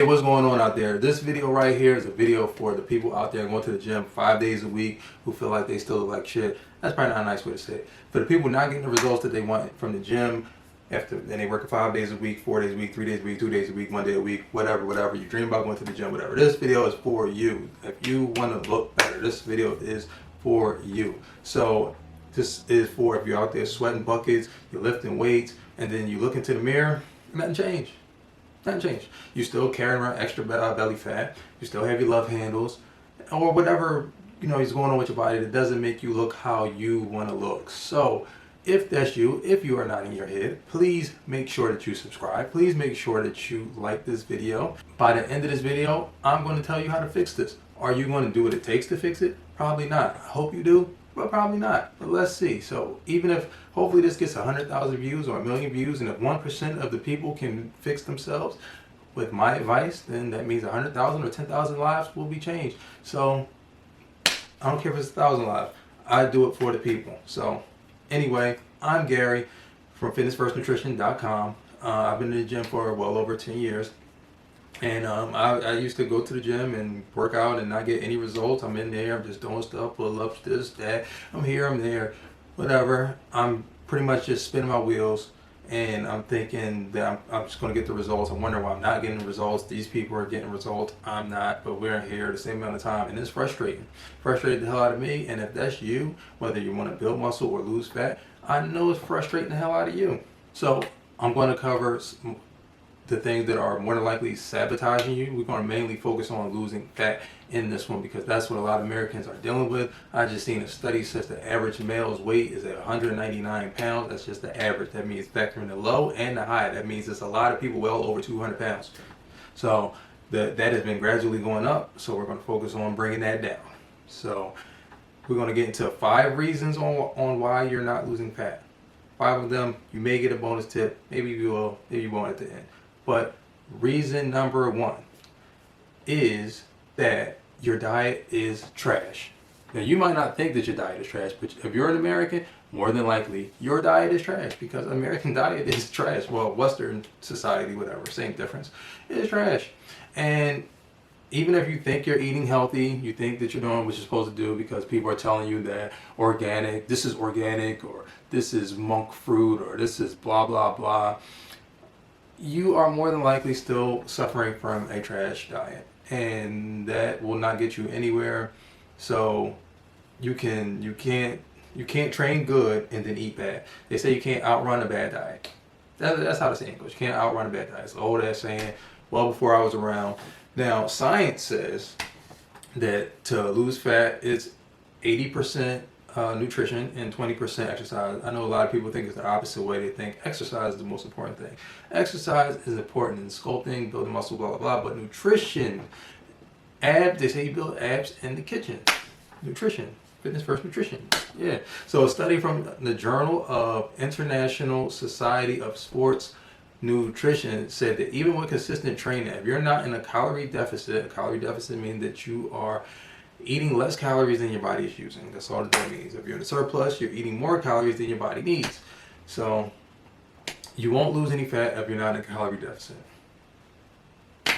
Hey, what's going on out there? This video right here is a video for the people out there going to the gym 5 days a week who feel like they still look like shit. That's probably not a nice way to say it. For the people not getting the results that they want from the gym after, and they work 5 days a week, 4 days a week, 3 days a week, 2 days a week, 1 day a week, whatever you dream about going to the gym, whatever. This video is for you. If you want to look better, this video is for you. So this is for if you're out there sweating buckets, you're lifting weights, and then you look into the mirror, nothing changed. Nothing changed. You still carrying around extra belly fat. You still have your love handles, or whatever is going on with your body that doesn't make you look how you want to look. So, if that's you, if you are nodding your head, please make sure that you subscribe. Please make sure that you like this video. By the end of this video, I'm going to tell you how to fix this. Are you going to do what it takes to fix it? Probably not. I hope you do, but probably not. But let's see. So even if hopefully this gets 100,000 views or 1,000,000 views, and if 1% of the people can fix themselves with my advice, then that means 100,000 or 10,000 lives will be changed. So I don't care if it's 1,000 lives. I do it for the people. So anyway, I'm Gary from fitnessfirstnutrition.com. I've been in the gym for well over 10 years. And I used to go to the gym and work out and not get any results. I'm in there, I'm just doing stuff, pull-ups, this, that. I'm here, I'm there, whatever. I'm pretty much just spinning my wheels, and I'm thinking that I'm just going to get the results. I'm wondering why I'm not getting the results. These people are getting results, I'm not, but we're here the same amount of time, and it's frustrating. Frustrated the hell out of me, and if that's you, whether you want to build muscle or lose fat, I know it's frustrating the hell out of you. So I'm going to cover the things that are more than likely sabotaging you. We're going to mainly focus on losing fat in this one because that's what a lot of Americans are dealing with. I just seen a study says the average male's weight is at 199 pounds. That's just the average. That means factoring the low and the high. That means there's a lot of people well over 200 pounds. So that has been gradually going up. So we're going to focus on bringing that down. So we're going to get into 5 reasons on why you're not losing fat. 5 of them, you may get a bonus tip. Maybe you will, maybe you won't at the end. But reason number 1 is that your diet is trash. Now, you might not think that your diet is trash, but if you're an American, more than likely your diet is trash because American diet is trash. Well, Western society, whatever, same difference. It is trash. And even if you think you're eating healthy, you think that you're doing what you're supposed to do because people are telling you that this is organic, or this is monk fruit, or this is blah, blah, blah, you are more than likely still suffering from a trash diet, and that will not get you anywhere. So you can't train good and then eat bad. They say you can't outrun a bad diet. That's how the saying goes. You can't outrun a bad diet. It's an old ass saying, well before I was around. Now science says that to lose fat it's 80% nutrition and 20% exercise. I know a lot of people think it's the opposite way. They think exercise is the most important thing. Exercise is important in sculpting, building muscle, blah, blah, blah. But nutrition, abs, they say you build abs in the kitchen. Nutrition, fitness first nutrition. Yeah. So a study from the Journal of International Society of Sports Nutrition said that even with consistent training, if you're not in a calorie deficit means that you are eating less calories than your body is using. That's all that means. If you're in a surplus, you're eating more calories than your body needs. So you won't lose any fat if you're not in a calorie deficit.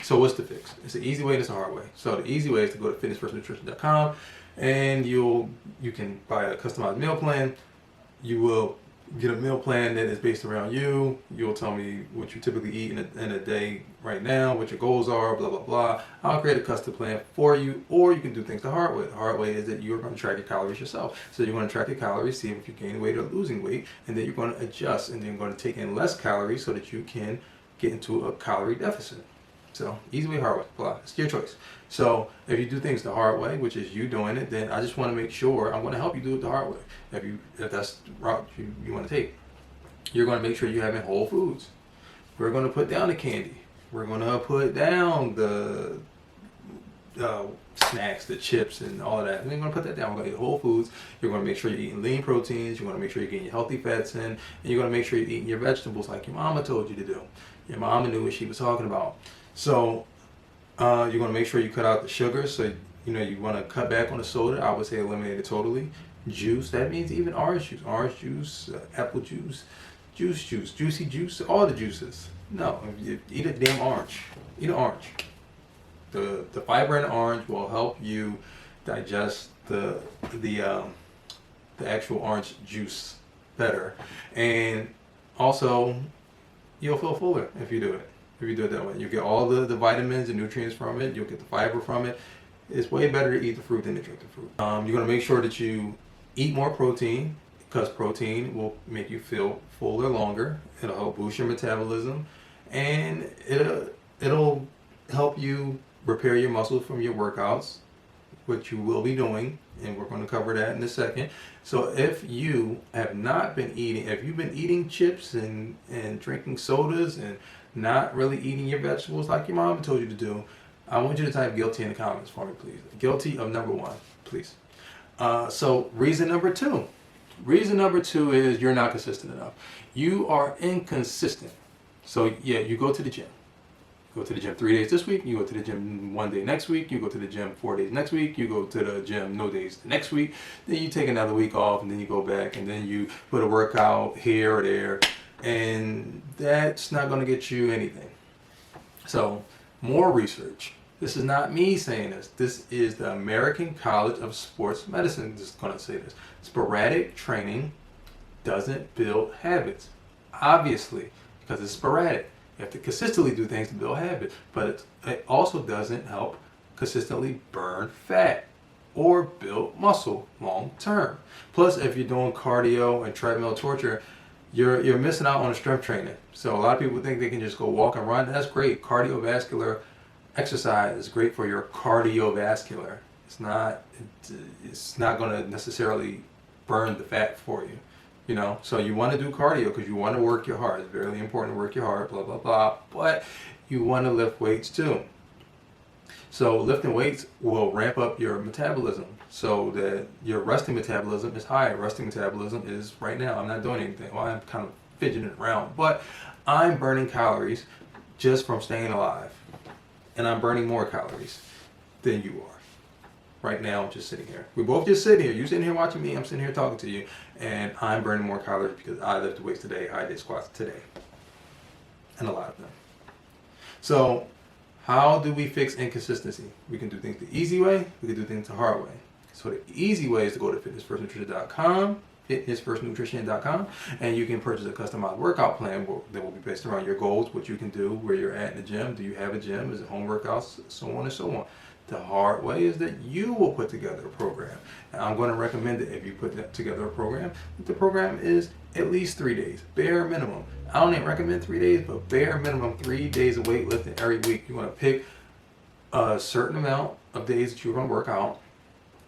So what's the fix? It's the easy way and it's the hard way. So the easy way is to go to fitnessfirstnutrition.com, and you can buy a customized meal plan. You will get a meal plan that is based around you. You'll tell me what you typically eat in a day right now, what your goals are, blah, blah, blah. I'll create a custom plan for you, or you can do things the hard way. The hard way is that you're going to track your calories yourself. So you're going to track your calories, see if you're gaining weight or losing weight, and then you're going to adjust, and then you're going to take in less calories so that you can get into a calorie deficit. So easy way, hard way, blah. It's your choice. So if you do things the hard way, which is you doing it, then I just want to make sure I'm going to help you do it the hard way. If that's the route you want to take, you're going to make sure you're having whole foods. We're going to put down the candy. We're going to put down the snacks, the chips, and all of that. We're going to put that down. We're going to eat whole foods. You're going to make sure you're eating lean proteins. You're going to make sure you're getting your healthy fats in, and you're going to make sure you're eating your vegetables like your mama told you to do. Your mama knew what she was talking about. So you're going to make sure you cut out the sugar. So you want to cut back on the soda. I would say eliminate it totally. Juice, that means even orange juice, apple juice, juicy juice, all the juices. No, eat a damn orange. Eat an orange. The fiber in the orange will help you digest the actual orange juice better, and also you'll feel fuller if you do it. If you do it that way, you get all the vitamins and nutrients from it. You'll get the fiber from it. It's way better to eat the fruit than to drink the fruit. You're gonna make sure that you eat more protein, because protein will make you feel fuller longer. It'll help boost your metabolism, and it'll help you repair your muscles from your workouts, which you will be doing, and we're going to cover that in a second. So if you have not been eating, if you've been eating chips and drinking sodas and not really eating your vegetables like your mom told you to do, I want you to type guilty in the comments for me, please. Guilty of number one, please. So reason number two. Reason number two is you're not consistent enough. You are inconsistent. So yeah, you go to the gym. Go to the gym 3 days this week, you go to the gym 1 day next week, you go to the gym 4 days next week, you go to the gym no days the next week, then you take another week off, and then you go back, and then you put a workout here or there, and that's not going to get you anything. So more research. This is not me saying this. This is the American College of Sports Medicine that's going to say this. Sporadic training doesn't build habits, obviously, because it's sporadic. You have to consistently do things to build habits, but it also doesn't help consistently burn fat or build muscle long term. Plus, if you're doing cardio and treadmill torture, you're missing out on strength training. So a lot of people think they can just go walk and run. That's great. Cardiovascular exercise is great for your cardiovascular. It's not going to necessarily burn the fat for you. You know, so you want to do cardio because you want to work your heart. It's very important to work your heart, blah, blah, blah. But you want to lift weights too. So lifting weights will ramp up your metabolism so that your resting metabolism is higher. Resting metabolism is right now, I'm not doing anything. Well, I'm kind of fidgeting around, but I'm burning calories just from staying alive. And I'm burning more calories than you are. Right now, I'm just sitting here. We both just sitting here. You're sitting here watching me. I'm sitting here talking to you. And I'm burning more calories because I lifted weights today. I did squats today. And a lot of them. So, how do we fix inconsistency? We can do things the easy way. We can do things the hard way. So, the easy way is to go to fitnessfirstnutrition.com, fitnessfirstnutrition.com, and you can purchase a customized workout plan that will be based around your goals, what you can do, where you're at in the gym. Do you have a gym? Is it home workouts? So on and so on. The hard way is that you will put together a program. And I'm going to recommend that if you put together a program, that the program is at least 3 days, bare minimum. I don't even recommend 3 days, but bare minimum 3 days of weightlifting every week. You want to pick a certain amount of days that you're going to work out,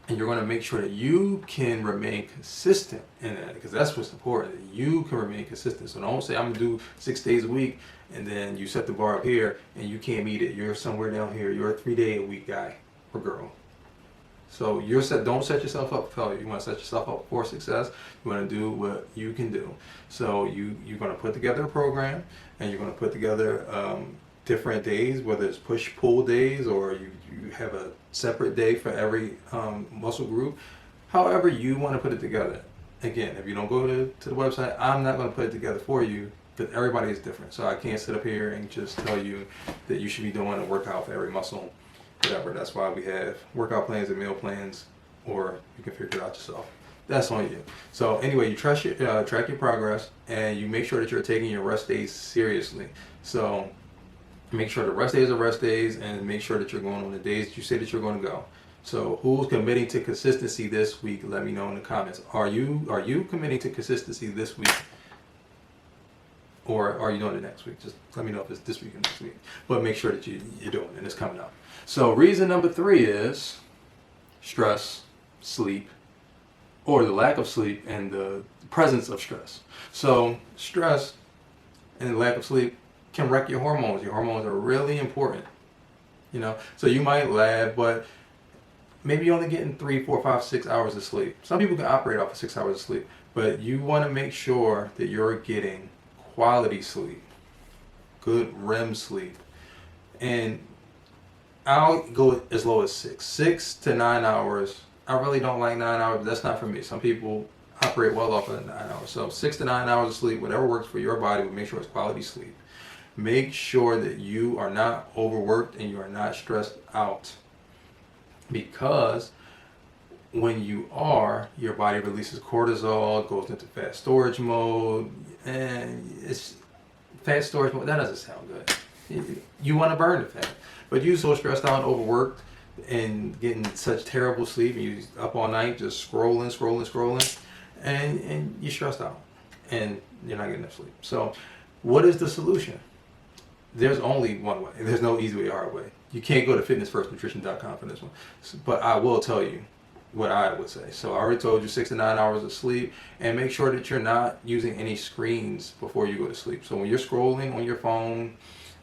and you're going to make sure that you can remain consistent in that, because that's what's important, that you can remain consistent. So don't say I'm going to do 6 days a week, and then you set the bar up here, and you can't meet it. You're somewhere down here. You're a 3-day-a-week guy or girl. So don't set yourself up for failure. You want to set yourself up for success. You want to do what you can do. So you're going to put together a program, and you're going to put together different days, whether it's push-pull days or you have a separate day for every muscle group. However you want to put it together. Again, if you don't go to the website, I'm not going to put it together for you, because everybody is different. So I can't sit up here and just tell you that you should be doing a workout for every muscle, whatever. That's why we have workout plans and meal plans, or you can figure it out yourself. That's on you. So anyway, you track your progress, and you make sure that you're taking your rest days seriously. So make sure the rest days are rest days, and make sure that you're going on the days that you say that you're going to go. So who's committing to consistency this week? Let me know in the comments. Are you committing to consistency this week? Or are you doing it next week? Just let me know if it's this week or next week. But make sure that you're doing it and it's coming up. So reason number 3 is stress, sleep, or the lack of sleep and the presence of stress. So stress and the lack of sleep can wreck your hormones. Your hormones are really important. You know, so you might laugh, but maybe you're only getting 3, 4, 5, 6 hours of sleep. Some people can operate off of 6 hours of sleep, but you want to make sure that you're getting quality sleep, good REM sleep. And I'll go as low as 6 to 9 hours. I really don't like 9 hours, but that's not for me. Some people operate well off of 9 hours. So 6 to 9 hours of sleep, whatever works for your body, but make sure it's quality sleep. make sure that you are not overworked and you are not stressed out, because when you are, your body releases cortisol, goes into fat storage mode, and it's fat storage mode. That doesn't sound good. You want to burn the fat, but you're so stressed out and overworked and getting such terrible sleep, and you up all night just scrolling, and you're stressed out, and you're not getting enough sleep. So, what is the solution? There's only one way. There's no easy way or hard way. You can't go to fitnessfirstnutrition.com for this one, but I will tell you what I would say. So I already told you 6 to 9 hours of sleep, and make sure that you're not using any screens before you go to sleep. So when you're scrolling on your phone,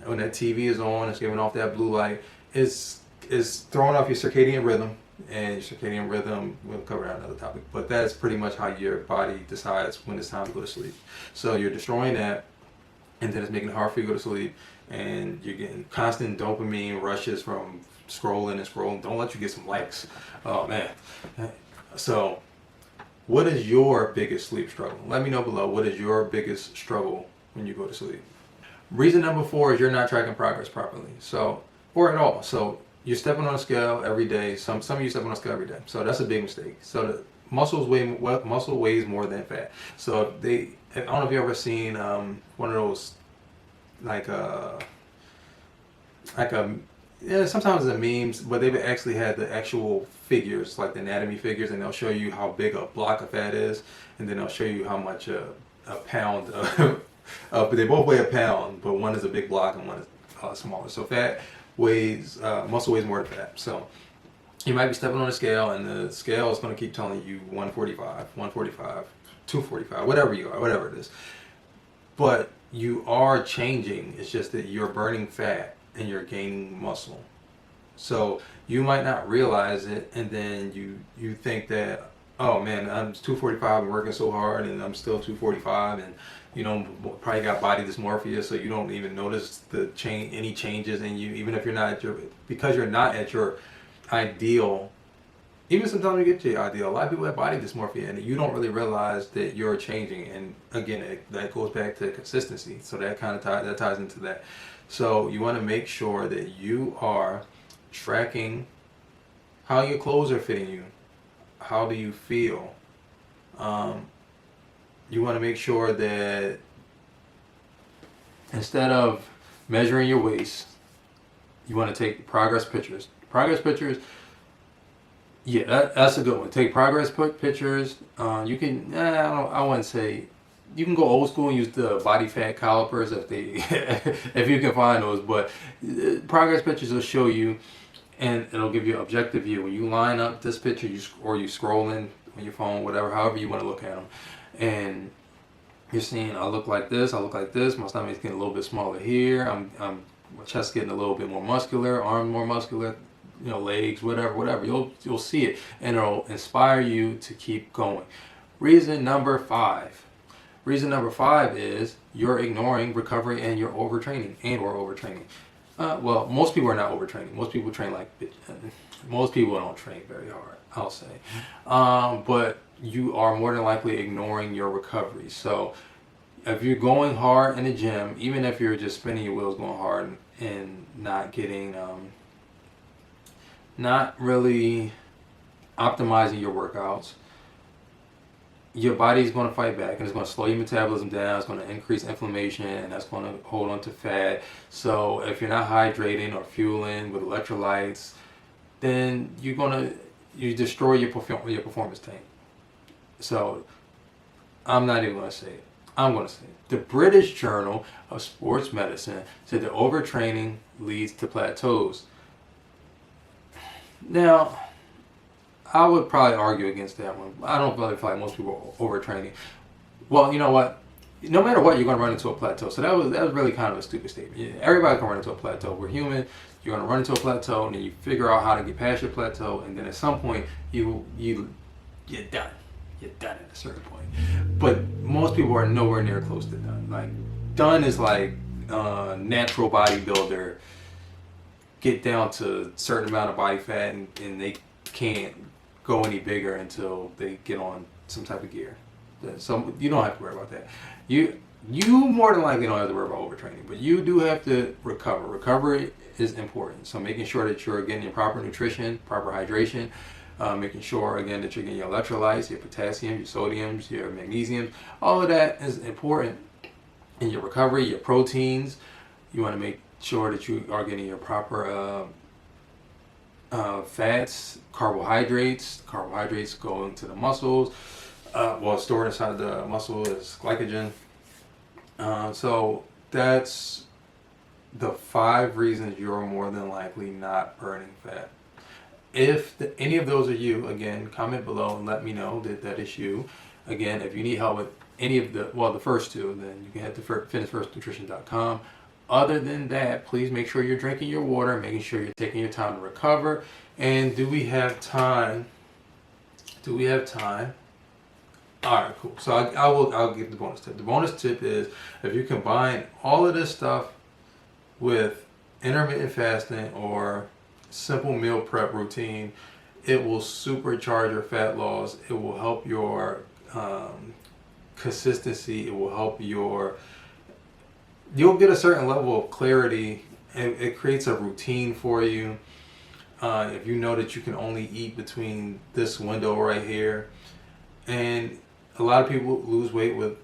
when that TV is on, it's giving off that blue light, it's throwing off your circadian rhythm, and your circadian rhythm, we'll cover that another topic, but that's pretty much how your body decides when it's time to go to sleep. So you're destroying that, and then it's making it hard for you to go to sleep, and you're getting constant dopamine rushes from scrolling and scrolling. Don't let you get some likes. Oh man. So what is your biggest sleep struggle? Let me know below. What is your biggest struggle when you go to sleep? Reason number 4 is you're not tracking progress properly. So, or at all. So you're stepping on a scale every day. Some of you step on a scale every day. So that's a big mistake. So the muscle weighs more than fat. So I don't know if you ever seen one of those sometimes the memes, but they've actually had the actual figures, like the anatomy figures, and they'll show you how big a block of fat is, and then they'll show you how much a pound but they both weigh a pound, but one is a big block and one is smaller. So muscle weighs more than fat. So you might be stepping on a scale, and the scale is going to keep telling you 145, 245, whatever it is. But you are changing. It's just that you're burning fat and you're gaining muscle. So you might not realize it, and then you think that, oh man, I'm 245 and working so hard, and I'm still 245, and you know, probably got body dysmorphia, so you don't even notice any changes in you, even if you're not because you're not at your ideal. Even sometimes you get to your ideal, a lot of people have body dysmorphia, and you don't really realize that you're changing. And again, that goes back to consistency. So that kind of ties into that. So you want to make sure that you are tracking how your clothes are fitting you. How do you feel? You want to make sure that instead of measuring your waist, you want to take progress pictures. Yeah, that's a good one. Take progress pictures. You can, I wouldn't say, you can go old school and use the body fat calipers if you can find those. But progress pictures will show you, and it'll give you an objective view. When you line up this picture, you scrolling on your phone, whatever, however you want to look at them, and you're seeing, I look like this, my stomach's getting a little bit smaller here, my chest's getting a little bit more muscular, arm more muscular, legs, whatever. You'll see it, and it'll inspire you to keep going. Reason number 5 is you're ignoring recovery, and you're overtraining or overtraining. Well, most people are not overtraining. Most people train most people don't train very hard, I'll say. But you are more than likely ignoring your recovery. So if you're going hard in the gym, even if you're just spinning your wheels going hard and not getting, not really optimizing your workouts, your body's going to fight back, and it's going to slow your metabolism down. It's going to increase inflammation, and that's going to hold on to fat. So if you're not hydrating or fueling with electrolytes, then you destroy your performance tank. So I'm not even going to say it. I'm going to say it. The British Journal of Sports Medicine said that overtraining leads to plateaus. Now, I would probably argue against that one. I don't really feel like most people are overtraining. Well, you know what? No matter what, you're going to run into a plateau. So that was really kind of a stupid statement. Yeah, everybody can run into a plateau. We're human. You're going to run into a plateau, and then you figure out how to get past your plateau, and then at some point you're done. You're done at a certain point. But most people are nowhere near close to done. Like, done is like natural bodybuilder get down to a certain amount of body fat, and they can't go any bigger until they get on some type of gear. So you don't have to worry about that. you more than likely don't have to worry about overtraining, but you do have to recover. Recovery is important. So making sure that you're getting your proper nutrition, proper hydration, making sure again that you're getting your electrolytes, your potassium, your sodiums, your magnesiums. All of that is important in your recovery. Your proteins, you want to make sure that you are getting your proper fats, carbohydrates. Carbohydrates go into the muscles. Stored inside the muscle is glycogen. So that's the 5 reasons you're more than likely not burning fat. If any of those are you, again, comment below and let me know that that is you. Again, if you need help with any of the first 2, then you can head to fitnessfirstnutrition.com. Other than that, please make sure you're drinking your water, making sure you're taking your time to recover. And do we have time? All right, cool. So I'll give the bonus tip. The bonus tip is if you combine all of this stuff with intermittent fasting or simple meal prep routine, it will supercharge your fat loss. It will help your consistency. It will help you'll get a certain level of clarity. It creates a routine for you. If you know that you can only eat between this window right here, and a lot of people lose weight with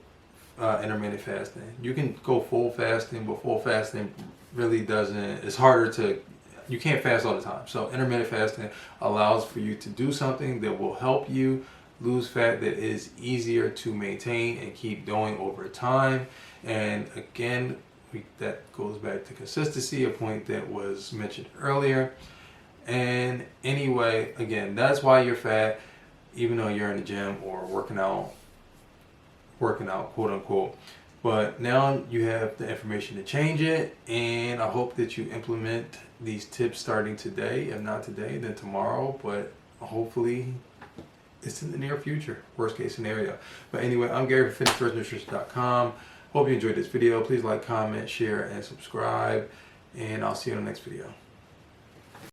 intermittent fasting. You can go full fasting, but full fasting really it's harder to, you can't fast all the time. So intermittent fasting allows for you to do something that will help you lose fat that is easier to maintain and keep doing over time. And again, that goes back to consistency, a point that was mentioned earlier. And anyway, again, that's why you're fat, even though you're in the gym or working out, quote unquote. But now you have the information to change it, and I hope that you implement these tips starting today. If not today, then tomorrow, but hopefully it's in the near future, worst case scenario. But anyway, I'm Gary from fitnessfirstnutrition.com. Hope you enjoyed this video. Please like, comment, share, and subscribe, and I'll see you in the next video.